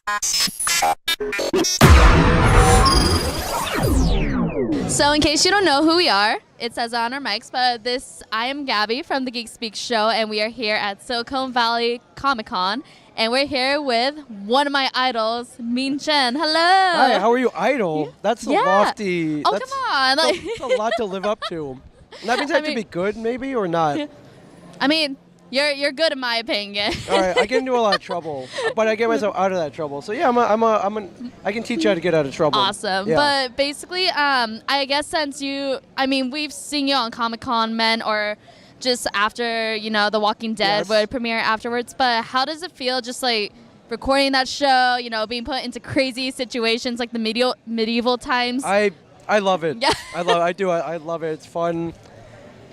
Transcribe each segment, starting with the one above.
So in case you don't know who we are, it says on our mics, but I am Gabby from the Geek Speak show, and we are here at Silicon Valley Comic-Con, and we're here with one of my idols, Ming Chen. Hello. Hi, how are you, idol? That's a lofty. Oh, come on. That's a lot to live up to. That means I have to be good, maybe, or not? I mean, you're good in my opinion. All right, I get into a lot of trouble, but I get myself out of that trouble. So yeah, I can teach you how to get out of trouble. Awesome. Yeah. But basically, I guess since we've seen you on Comic-Con Men or just after, The Walking Dead would premiere afterwards. But how does it feel just like recording that show, being put into crazy situations like the medieval times? I love it. Yeah. I do. I love it. It's fun.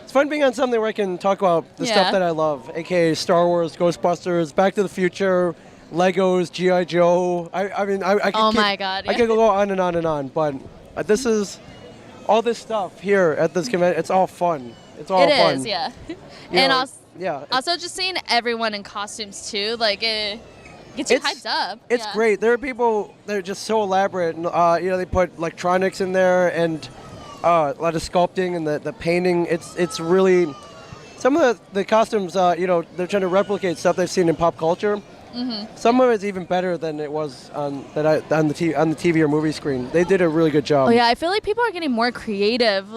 It's fun being on something where I can talk about the stuff that I love, aka Star Wars, Ghostbusters, Back to the Future, Legos, G.I. Joe. I mean, I could my God. I could go on and on and on, but this is all this stuff here at this convention. It's all fun. It's all fun. It is, yeah. Also just seeing everyone in costumes too, like it gets you hyped up. It's great. There are people that are just so elaborate, and they put electronics in there and a lot of sculpting and the painting. It's really some of the costumes. They're trying to replicate stuff they've seen in pop culture. Mm-hmm. Some of it's even better than it was on the TV or movie screen. They did a really good job. Oh yeah, I feel like people are getting more creative,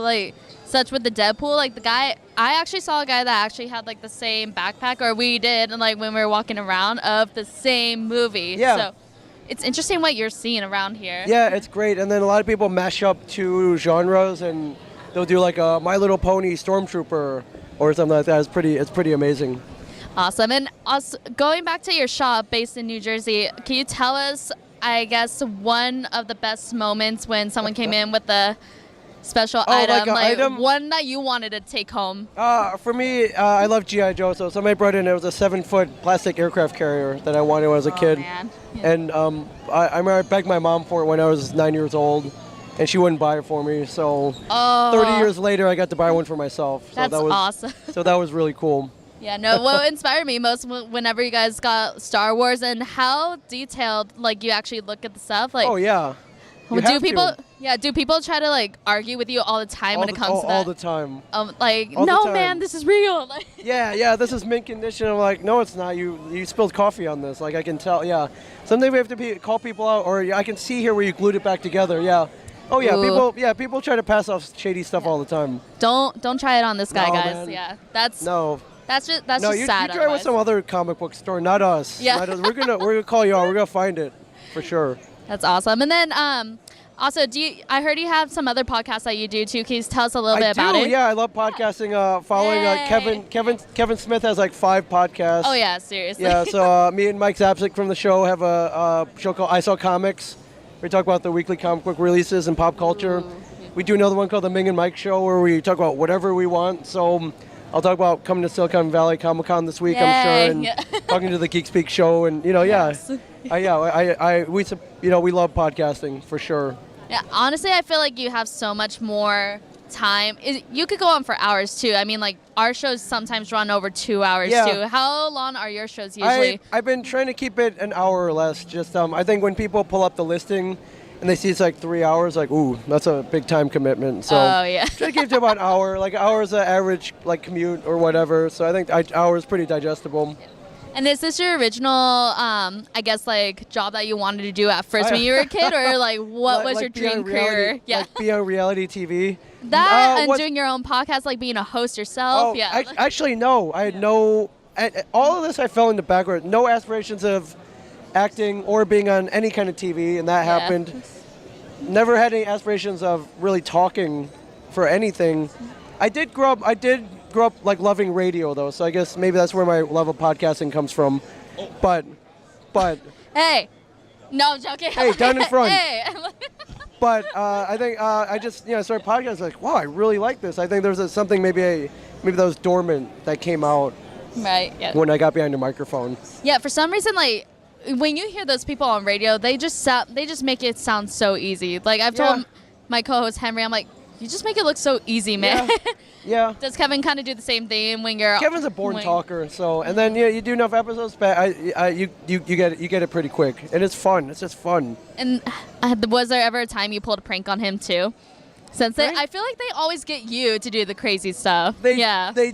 such with the Deadpool. Like the guy, I actually saw a guy that actually had the same backpack, or we did, and when we were walking around of the same movie. Yeah. So it's interesting what you're seeing around here. Yeah, it's great. And then a lot of people mash up two genres, and they'll do a My Little Pony Stormtrooper or something like that. It's pretty amazing. Awesome. And also, going back to your shop based in New Jersey, can you tell us, I guess, one of the best moments when someone came in with a special item, one that you wanted to take home? For me, I love G.I. Joe, so somebody brought in, it was a 7-foot plastic aircraft carrier that I wanted when I was a kid. Man. Yeah. And I remember I begged my mom for it when I was 9 years old, and she wouldn't buy it for me. So 30 years later, I got to buy one for myself. So That's awesome. So that was really cool. Yeah, no, what inspired me most whenever you guys got Star Wars and how detailed, you actually look at the stuff. Oh, yeah. Do people try to argue with you all the time when it comes to that? All the time. No, man, this is real. Yeah, this is mint condition. I'm like, no, it's not. You spilled coffee on this. I can tell. Yeah, sometimes we have to call people out, or I can see here where you glued it back together. Yeah. Oh yeah, Ooh. people try to pass off shady stuff all the time. Don't try it on this guy, guys. Man. Yeah, That's just sad. You try with some other comic book store, not us. Yeah. Not us. We're gonna call you out. We're gonna find it for sure. That's awesome. And then also, I heard you have some other podcasts that you do too. Can you tell us a little bit about it? Yeah, I love podcasting. Following Kevin Smith has 5 podcasts. Oh yeah, seriously. Yeah, so me and Mike Zapsik from the show have a show called I Saw Comics. We talk about the weekly comic book releases and pop culture. Ooh. We do another one called the Ming and Mike Show where we talk about whatever we want. So I'll talk about coming to Silicon Valley Comic-Con this week, I'm sure, and talking to the Geek Speak show, and Yes. we love podcasting for sure. Yeah, honestly, I feel like you have so much more time. You could go on for hours too. I mean, our shows sometimes run over 2 hours too. How long are your shows usually? I've been trying to keep it an hour or less. Just I think when people pull up the listing and they see it's 3 hours, ooh, that's a big time commitment. So try to keep it to about an hour. Hour is the average commute or whatever. So I think hour is pretty digestible. And is this your original, job that you wanted to do at first when you were a kid, or what was your dream career? Be on reality TV. That and doing your own podcast, being a host yourself. Oh, yeah. Actually, no. I had no. All of this, I fell into backward. No aspirations of acting or being on any kind of TV, and that happened. Never had any aspirations of really talking for anything. I did grow up loving radio though, so I guess maybe that's where my love of podcasting comes from. But hey, no, I'm joking. Hey, down in front. Hey. But I think I just started podcasting wow, I really like this. I think there's something maybe that was dormant that came out right. Yeah. When I got behind the microphone. Yeah, for some reason when you hear those people on radio, they just make it sound so easy. I've told my co-host Henry, I'm like, You just make it look so easy, man. Yeah. Does Kevin kind of do the same thing when you're? Kevin's a born talker, so and then you do enough episodes, but you get it pretty quick, and it's fun. It's just fun. And was there ever a time you pulled a prank on him too? Since I feel like they always get you to do the crazy stuff. They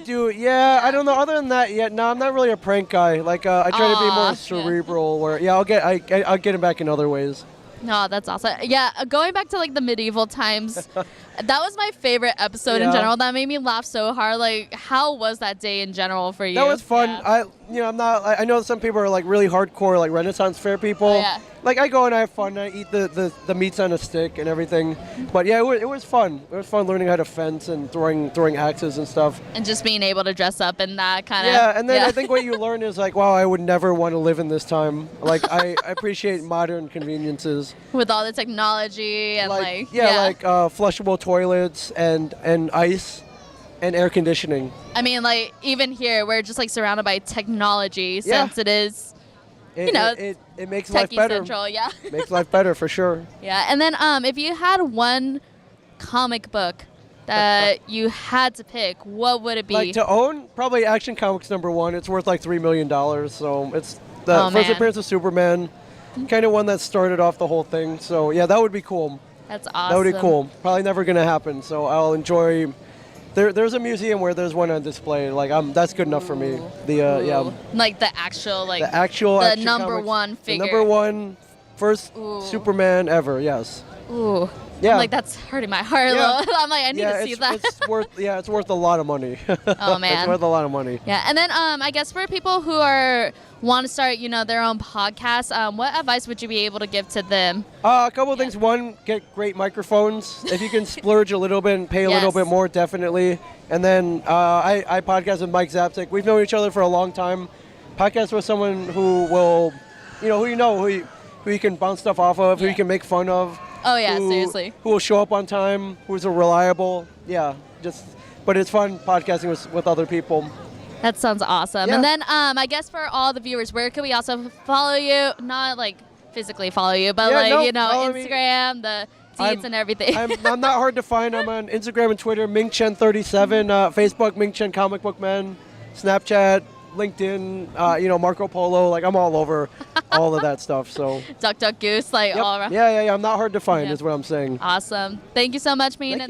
do. Yeah, I don't know. Other than that, no, I'm not really a prank guy. Like I try to be more cerebral. Where I'll get him back in other ways. No, that's awesome. Yeah, going back to like the medieval times, that was my favorite episode in general. That made me laugh so hard. Like, how was that day in general for you? That was fun. Yeah. I know some people are like really hardcore, like Renaissance fair people. Oh, yeah. Like I go and I have fun. I eat the meats on a stick and everything. But yeah, it was fun. It was fun learning how to fence and throwing axes and stuff. And just being able to dress up in that kind of. Yeah, and then I think what you learn is like, wow, I would never want to live in this time. Like I appreciate modern conveniences. With all the technology and like flushable toilets and ice and air conditioning. I mean, like even here, we're just like surrounded by technology since it is. It makes life better. Central, yeah. Makes life better for sure. Yeah, and then if you had one comic book that you had to pick, what would it be? Like to own? Probably Action Comics #1. It's worth like $3 million. So it's the first appearance of Superman, kind of one that started off the whole thing. So yeah, that would be cool. That's awesome. That would be cool. Probably never gonna happen. So I'll enjoy. There's a museum where there's one on display. Like that's good enough for me. Like the actual the number one figure. The number one first Superman ever. Yes. Ooh. Yeah. I'm like, that's hurting my heart a little. I'm like, I need to see that. It's worth a lot of money. Oh man. It's worth a lot of money. Yeah, and then I guess for people who want to start, their own podcast, what advice would you be able to give to them? A couple of things. One, get great microphones. If you can splurge a little bit and pay a little bit more, definitely. And then I podcast with Mike Zapsik. We've known each other for a long time. Podcast with someone who will, who you can bounce stuff off of, who you can make fun of. Oh yeah, seriously. Who will show up on time, who's reliable. Yeah, but it's fun podcasting with other people. That sounds awesome. Yeah. And then I guess for all the viewers, where can we also follow you? Not like physically follow you, but Instagram, the deeds and everything. I'm not hard to find. I'm on Instagram and Twitter, Ming Chen 37, Facebook, Ming Chen Comic Book Man, Snapchat, LinkedIn, Marco Polo. Like I'm all over all of that stuff. So Duck Goose, all around. Yeah. I'm not hard to find, is what I'm saying. Awesome. Thank you so much, Mina.